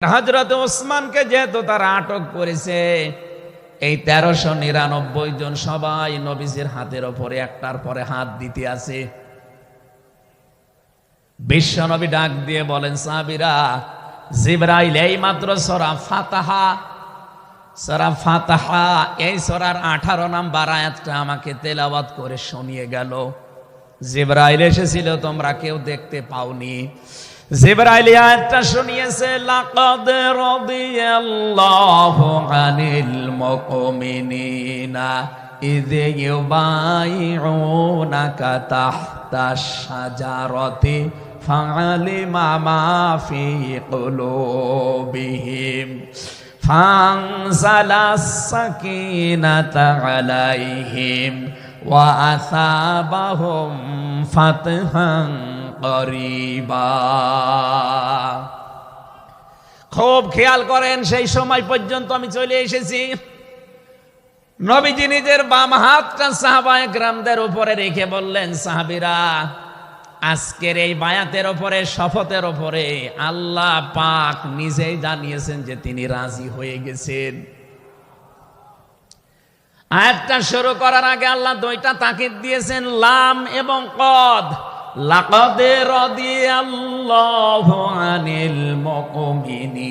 হযরত ওসমানকে যেহেতু তারা আটক করেছে, এই 1399 জন সবাই নবীজির হাতের উপরে একটার পরে হাত দিতে আছে। বিশ্বনবী ডাক দিয়ে বলেন, সাহাবীরা, জিবরাইল এই মাত্র সূরা ফাতিহা এই সূরার 18 নম্বর আয়াতটা আমাকে তেলাওয়াত করে শুনিয়ে গেল। জিবরাইল এসেছিল, তোমরা কেউ দেখতে পাওনি। জিবরাইল আয়াতটা শুনিয়েছে, লাকাদ রাদিয়াল্লাহু আনিল মুমিনিনা ইয ইউবাইউনাকা তাহতাশ শাজারাতি ফাআলিমা মা ফি কুলুবিহিম ফানজালাস সাকিনাতা আলাইহিম ওয়া আসাবাহুম ফাতহান করিবা। খুব খেয়াল করেন, সেই সময় পর্যন্ত আমি চলে এসেছি। নবীজি নিজের বাম হাতটা সাহাবায়ে কেরামদের উপরে রেখে বললেন, সাহাবীরা, আজকের এই বায়াতের উপরে, শপথের উপরে আল্লাহ পাক নিজেই জানিয়েছেন যে তিনি রাজি হয়ে গেছেন। আয়াতটা শুরু করার আগে আল্লাহ দুইটা তাকিদ দিয়েছেন, লাম এবং কদ। লাকাদ রাদিয়াল্লাহু আনিল মুমিনিন।